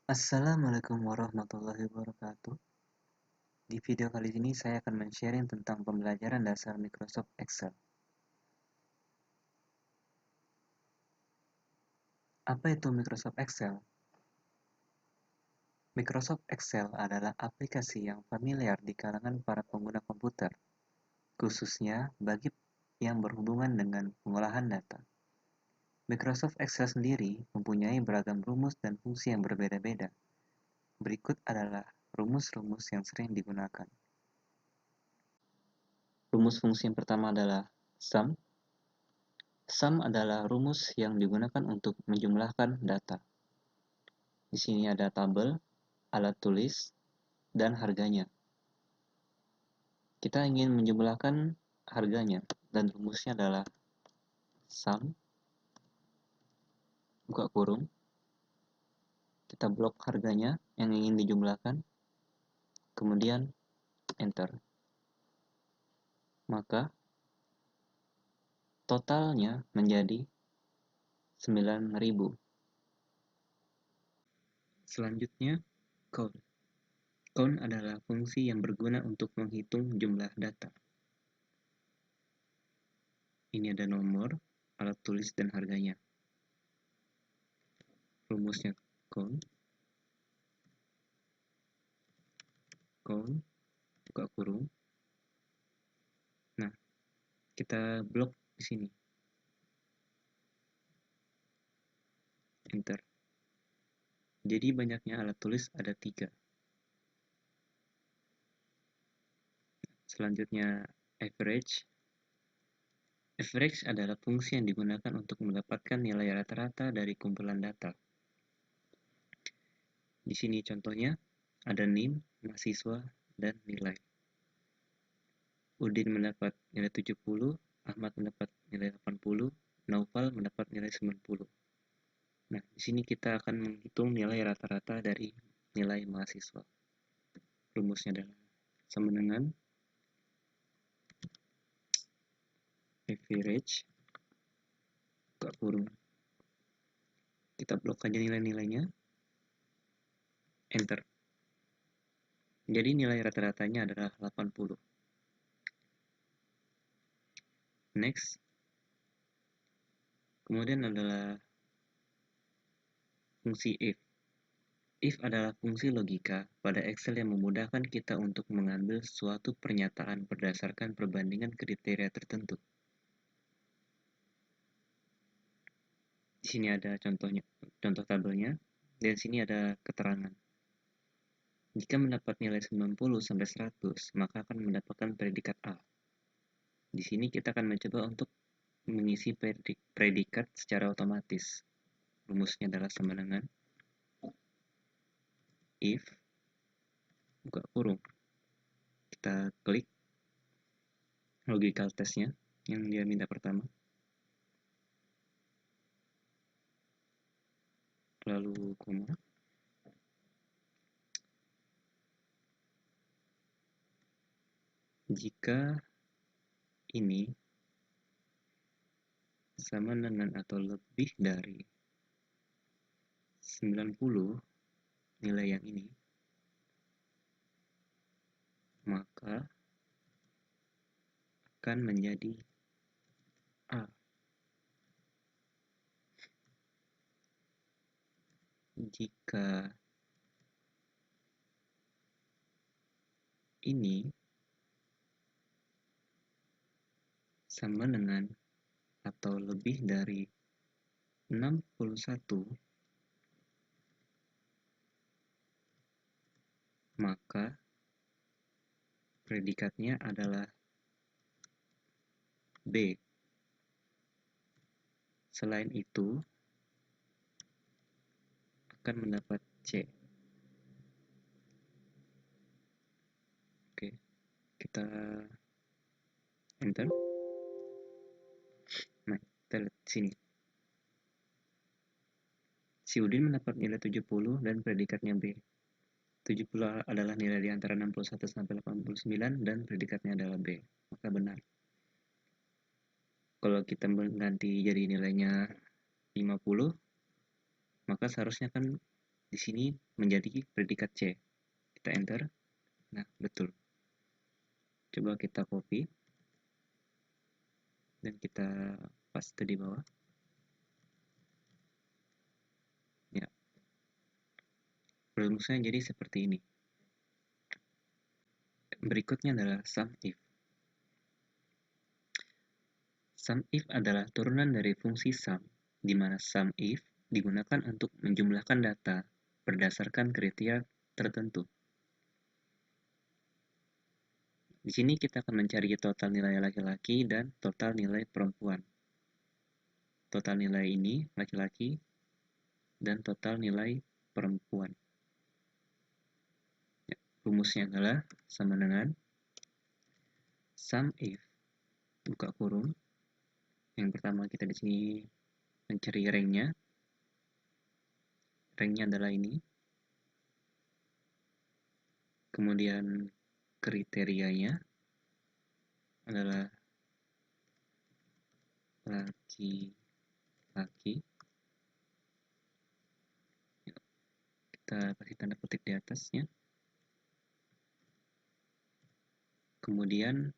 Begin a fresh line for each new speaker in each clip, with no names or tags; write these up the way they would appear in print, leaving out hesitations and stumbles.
Assalamualaikum warahmatullahi wabarakatuh. Di video kali ini saya akan men-sharing tentang pembelajaran dasar Microsoft Excel. Apa itu Microsoft Excel? Microsoft Excel adalah aplikasi yang familiar di kalangan para pengguna komputer, khususnya bagi yang berhubungan dengan pengolahan data. Microsoft Excel sendiri mempunyai beragam rumus dan fungsi yang berbeda-beda. Berikut adalah rumus-rumus yang sering digunakan. Rumus fungsi yang pertama adalah sum. Sum adalah rumus yang digunakan untuk menjumlahkan data. Di sini ada tabel, alat tulis, dan harganya. Kita ingin menjumlahkan harganya, dan rumusnya adalah sum, buka kurung, kita blok harganya yang ingin dijumlahkan, kemudian enter. Maka totalnya menjadi 9.000. Selanjutnya, count. Count adalah fungsi yang berguna untuk menghitung jumlah data. Ini ada nomor, alat tulis, dan harganya. Rumusnya count, buka kurung. Nah, kita blok di sini. Enter. Jadi banyaknya alat tulis ada 3. Selanjutnya average. Average adalah fungsi yang digunakan untuk mendapatkan nilai rata-rata dari kumpulan data. Di sini contohnya ada NIM, mahasiswa, dan nilai. Udin mendapat nilai 70, Ahmad mendapat nilai 80, Naufal mendapat nilai 90. Nah, di sini kita akan menghitung nilai rata-rata dari nilai mahasiswa. Rumusnya adalah sama dengan average, buka kurung. Kita blok aja nilai-nilainya, enter. Jadi nilai rata-ratanya adalah 80. Next. Kemudian adalah fungsi if. If adalah fungsi logika pada Excel yang memudahkan kita untuk mengambil suatu pernyataan berdasarkan perbandingan kriteria tertentu. Di sini ada contoh tabelnya, dan di sini ada keterangan. Jika mendapat nilai 90 sampai 100, maka akan mendapatkan predikat A. Di sini kita akan mencoba untuk mengisi predikat secara otomatis. Rumusnya adalah sama dengan if, buka kurung. Kita klik logical testnya yang dia minta pertama. Lalu koma. Jika ini sama dengan atau lebih dari 90 nilai yang ini, maka akan menjadi A. Jika ini sama dengan atau lebih dari 61, maka predikatnya adalah B. Selain itu, akan mendapat C. Oke, kita enter. Nah, kita lihat sini. Si Udin mendapat nilai 70 dan predikatnya B. 70 adalah nilai di antara 61 sampai 89 dan predikatnya adalah B. Maka benar. Kalau kita mengganti jadi nilainya 50, maka seharusnya kan Di sini menjadi predikat C. Kita enter. Nah, betul. Coba kita copy dan kita paste di bawah. Ya, rumusnya jadi seperti ini. Berikutnya adalah sum if. Sum if adalah turunan dari fungsi sum, di mana sum if digunakan untuk menjumlahkan data berdasarkan kriteria tertentu. Di sini kita akan mencari total nilai laki-laki dan total nilai perempuan. Total nilai ini laki-laki dan total nilai perempuan. Ya, rumusnya adalah sama dengan sum if buka kurung. Yang pertama kita di sini mencari ranknya. Ranknya adalah ini. Kemudian kriterianya adalah laki-laki. Kita kasih tanda petik di atasnya. Kemudian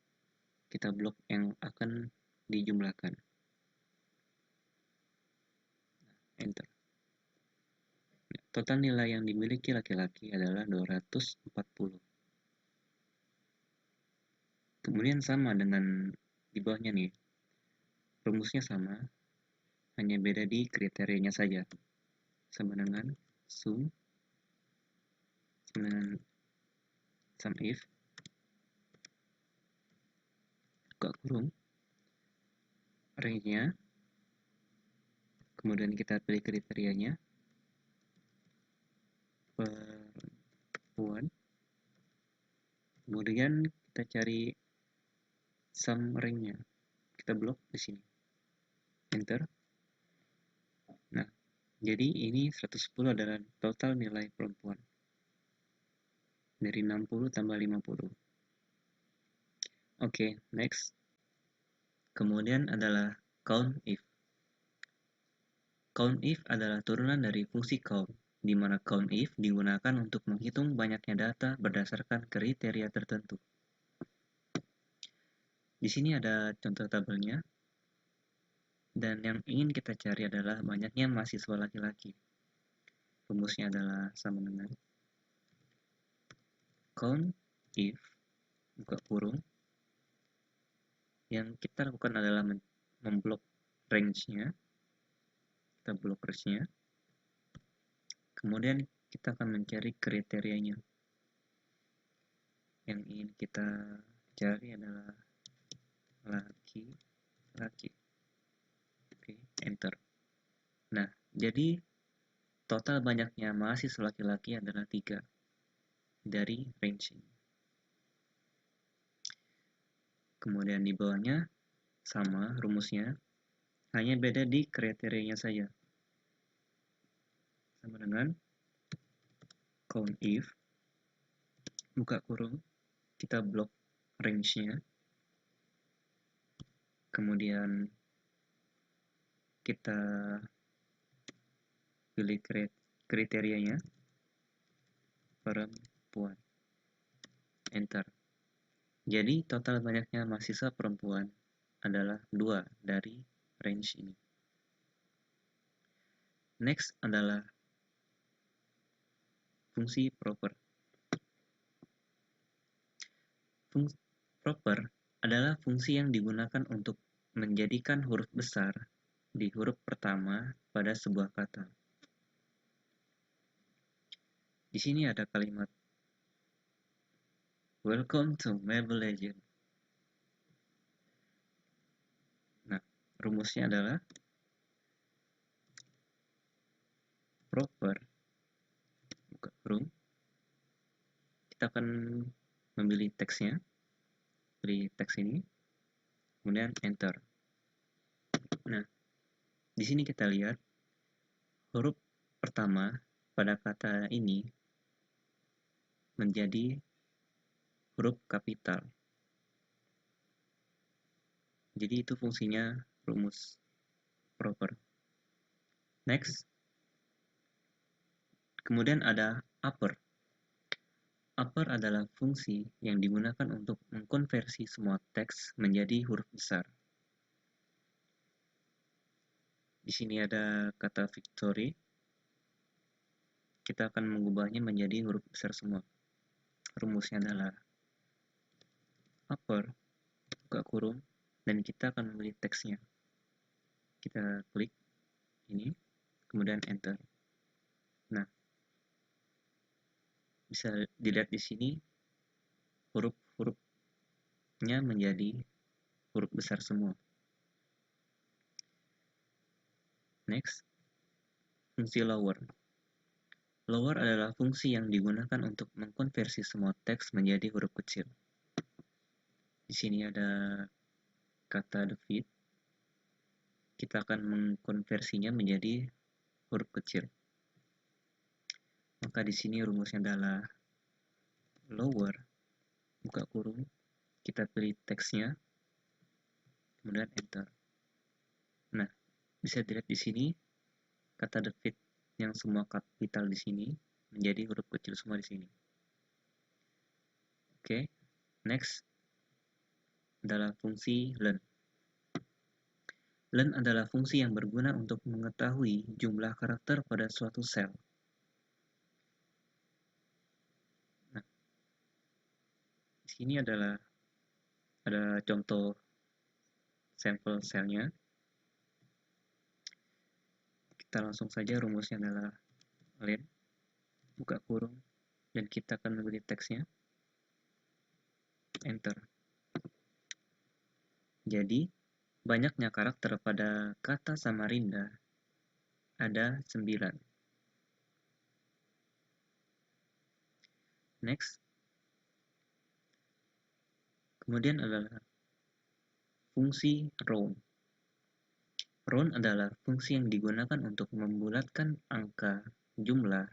kita blok yang akan dijumlahkan. Enter. Total nilai yang dimiliki laki-laki adalah 240. Kemudian sama dengan di bawahnya nih. Rumusnya sama, hanya beda di kriterianya saja. Sama dengan sum dengan sum if buka kurung range-nya, kemudian kita pilih kriterianya perempuan, kemudian kita cari sum range-nya, kita blok di sini, enter. Nah, jadi ini 110 adalah total nilai perempuan dari 60 tambah 50. Oke, next. Kemudian adalah count if. Count if adalah turunan dari fungsi count, di mana count if digunakan untuk menghitung banyaknya data berdasarkan kriteria tertentu. Di sini ada contoh tabelnya, dan yang ingin kita cari adalah banyaknya mahasiswa laki-laki. Rumusnya adalah sama dengan count if buka kurung. Yang kita lakukan adalah memblok range-nya. Kita blok range-nya. Kemudian kita akan mencari kriterianya. Yang ingin kita cari adalah laki-laki. Oke, enter. Nah, jadi total banyaknya mahasiswa laki-laki adalah 3 dari range ini. Kemudian di bawahnya sama rumusnya, hanya beda di kriterianya saja. Sama dengan count if buka kurung, kita blok range-nya, kemudian kita pilih kriterianya perempuan, enter. Jadi total banyaknya mahasiswa perempuan adalah 2 dari range ini. Next adalah fungsi proper. Fungsi proper adalah fungsi yang digunakan untuk menjadikan huruf besar di huruf pertama pada sebuah kata. Di sini ada kalimat Welcome to Mobile Legends. Nah, rumusnya adalah proper buka kurung. Kita akan memilih teksnya, pilih teks ini, kemudian enter. Nah, di sini kita lihat huruf pertama pada kata ini menjadi huruf kapital. Jadi itu fungsinya rumus proper. Next, Kemudian ada upper. Upper adalah fungsi yang digunakan untuk mengkonversi semua teks menjadi huruf besar. Di sini ada kata victory. Kita akan mengubahnya menjadi huruf besar semua. Rumusnya adalah upper, buka kurung, dan kita akan memilih teksnya. Kita klik ini, kemudian enter. Nah, bisa dilihat di sini huruf-hurufnya menjadi huruf besar semua. Next, fungsi lower. Lower adalah fungsi yang digunakan untuk mengkonversi semua teks menjadi huruf kecil. Di sini ada kata defeat. Kita akan mengkonversinya menjadi huruf kecil. Maka di sini rumusnya adalah lower, buka kurung, kita pilih teksnya, kemudian enter. Nah, bisa dilihat di sini kata defeat yang semua kapital di sini menjadi huruf kecil semua di sini. Oke, next adalah fungsi len. Len adalah fungsi yang berguna untuk mengetahui jumlah karakter pada suatu sel. Nah, di sini ada contoh sampel selnya. Kita langsung saja, rumusnya adalah len, buka kurung, dan kita akan memilih teksnya, enter. Jadi, banyaknya karakter pada kata Samarinda ada 9. Next. Kemudian adalah fungsi round. Round adalah fungsi yang digunakan untuk membulatkan angka jumlah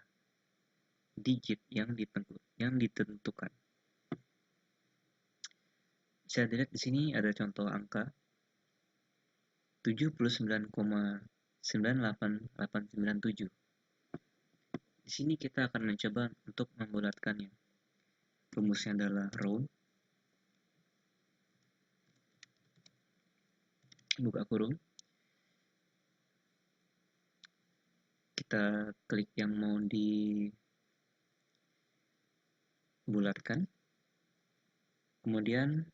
digit yang ditentukan. Bisa dilihat di sini ada contoh angka 79,988897. Di sini kita akan mencoba untuk membulatkannya. Rumusnya adalah round, buka kurung, kita klik yang mau dibulatkan, kemudian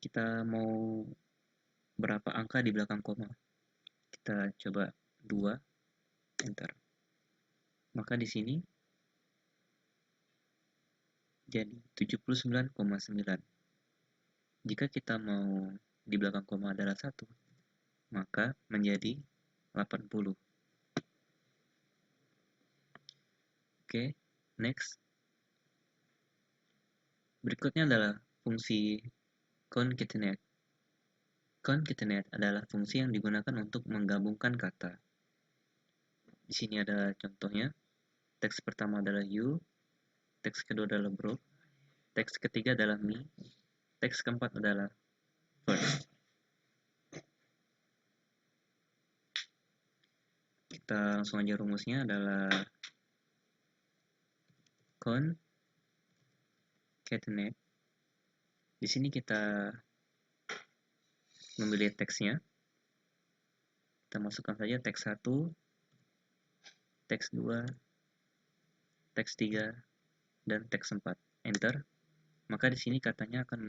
kita mau berapa angka di belakang koma. Kita coba 2, enter. Maka di sini jadi 79,9. Jika kita mau di belakang koma adalah 1, maka menjadi 80. Oke, next. Berikutnya adalah fungsi concatenate. Concatenate adalah fungsi yang digunakan untuk menggabungkan kata. Di sini ada contohnya. Teks pertama adalah you, teks kedua adalah broke, teks ketiga adalah me, teks keempat adalah first. Kita langsung aja, rumusnya adalah concatenate. Di sini kita memilih teksnya. Kita masukkan saja teks 1, teks 2, teks 3, dan teks 4. Enter. Maka di sini katanya akan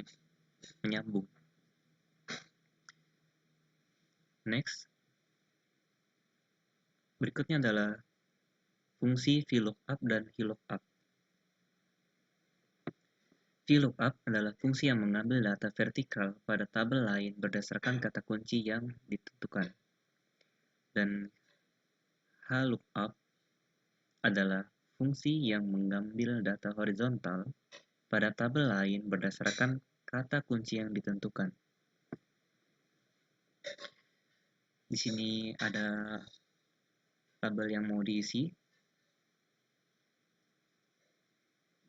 menyambung. Next. Berikutnya adalah fungsi VLOOKUP dan HLOOKUP. VLOOKUP adalah fungsi yang mengambil data vertikal pada tabel lain berdasarkan kata kunci yang ditentukan. Dan HLOOKUP adalah fungsi yang mengambil data horizontal pada tabel lain berdasarkan kata kunci yang ditentukan. Di sini ada tabel yang mau diisi,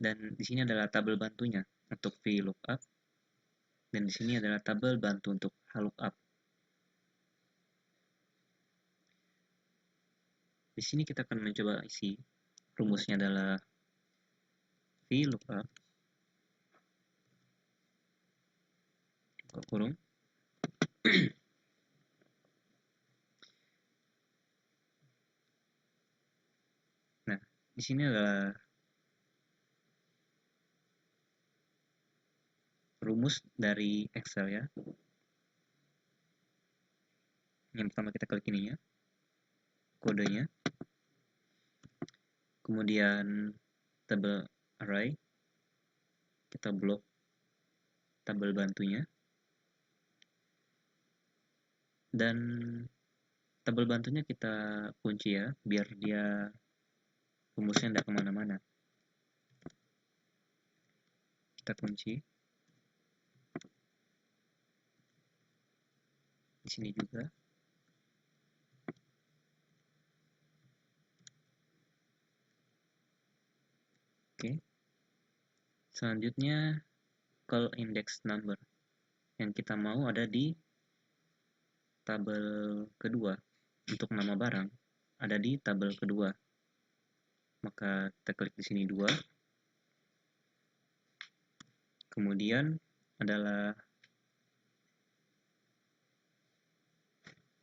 dan di sini adalah tabel bantunya untuk VLOOKUP, dan di sini adalah tabel bantu untuk HLOOKUP. Di Di sini kita akan mencoba isi. Rumusnya adalah VLOOKUP buka kurung. Nah, di sini adalah rumus dari Excel ya. Yang pertama kita klik ininya, kodenya, kemudian tabel array, kita blok tabel bantunya, dan tabel bantunya kita kunci ya, biar dia rumusnya tidak kemana-mana. Kita kunci. Di sini juga. Oke. Selanjutnya call index number. Yang kita mau ada di tabel kedua. Untuk nama barang ada di tabel kedua. Maka kita klik di sini 2. Kemudian adalah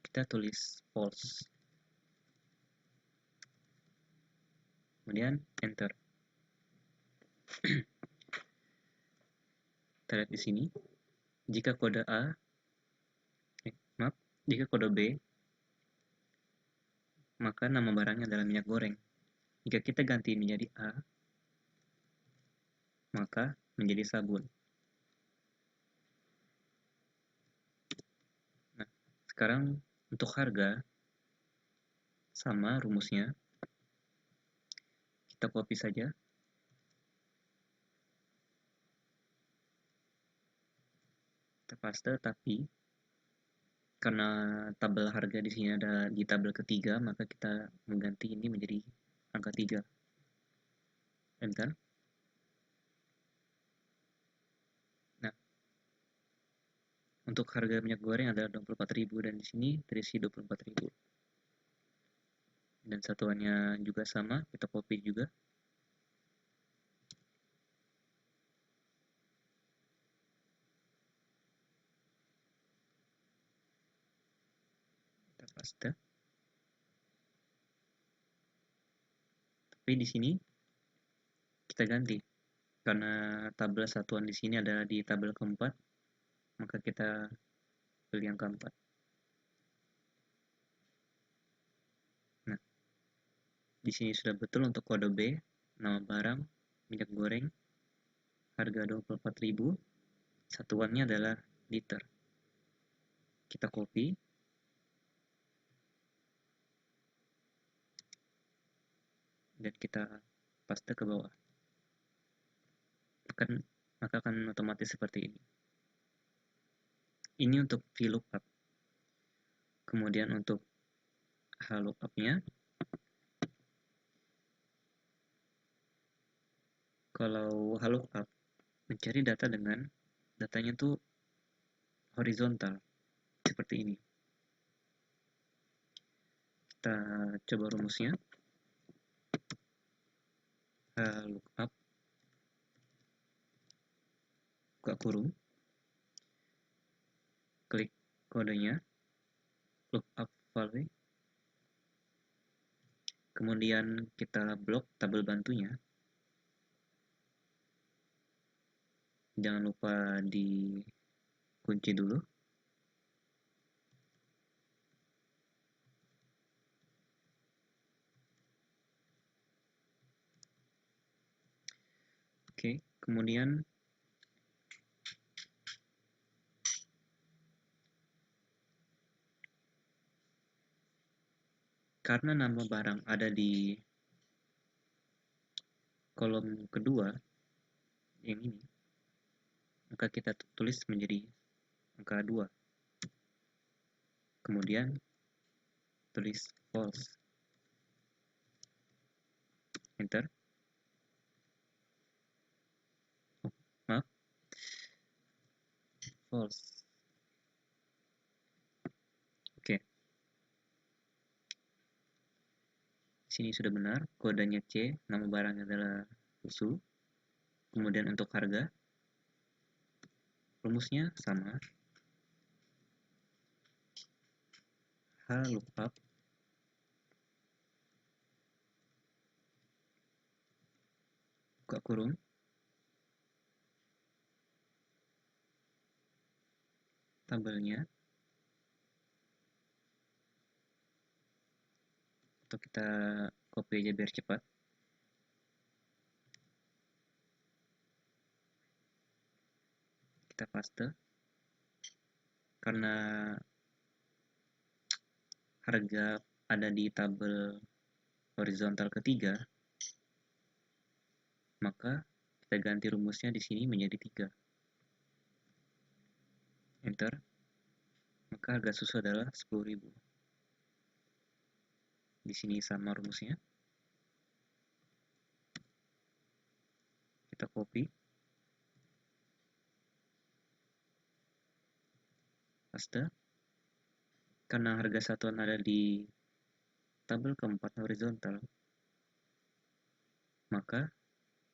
kita tulis false. Kemudian enter. Kita lihat di sini. Jika kode A, jika kode B, maka nama barangnya adalah minyak goreng. Jika kita ganti menjadi A, maka menjadi sabun. Nah, sekarang untuk harga, sama rumusnya. Kita copy saja. Kita paste, tapi karena tabel harga di sini ada di tabel ketiga, maka kita mengganti ini menjadi angka 3. Enter. Nah, untuk harga minyak goreng adalah 24.000 dan di sini terisi 24.000. Dan satuannya juga sama, kita copy juga. Kita paste. Tapi di sini kita ganti. Karena tabel satuan di sini adalah di tabel keempat, maka kita pilih yang keempat. Nah, di sini sudah betul untuk kode B, nama barang, minyak goreng, harga 24.000, satuannya adalah liter. Kita copy. Dan kita paste ke bawah. Maka akan otomatis seperti ini. Ini untuk VLOOKUP. Kemudian untuk HLOOKUP-nya, kalau HLOOKUP mencari data dengan datanya tuh horizontal seperti ini. Kita coba rumusnya. HLOOKUP buka kurung, klik kodenya, lookup value, kemudian kita blok tabel bantunya. Jangan lupa dikunci dulu. Oke, kemudian karena nama barang ada di kolom kedua, yang ini, maka kita tulis menjadi angka 2. Kemudian tulis false. Enter. Oh, maaf. False. Oke. sini sudah benar, kodenya C, nama barangnya adalah susu. Kemudian untuk harga, rumusnya sama. H lookup buka kurung tabelnya, atau kita copy aja biar cepat. Kita paste. Karena harga ada di tabel horizontal ketiga, maka kita ganti rumusnya di sini menjadi 3. Enter. Maka harga susu adalah 10.000. Di sini sama rumusnya. Kita copy. Paste. Karena harga satuan ada di tabel keempat horizontal, maka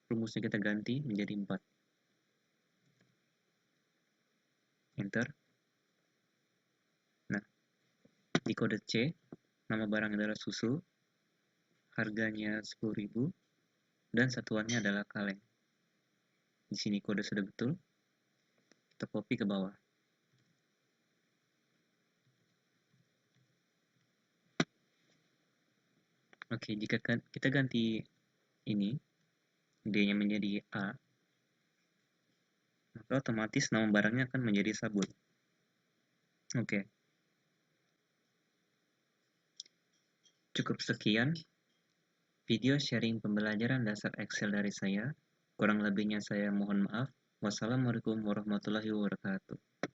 rumusnya kita ganti menjadi 4. Enter. Nah, di kode C, nama barang adalah susu, harganya 10.000, dan satuannya adalah kaleng. Di sini kode sudah betul. Kita copy ke bawah. Oke, jika kita ganti ini, D-nya menjadi A, maka otomatis nama barangnya akan menjadi sabun. Oke. Cukup sekian video sharing pembelajaran dasar Excel dari saya. Kurang lebihnya saya mohon maaf. Wassalamualaikum warahmatullahi wabarakatuh.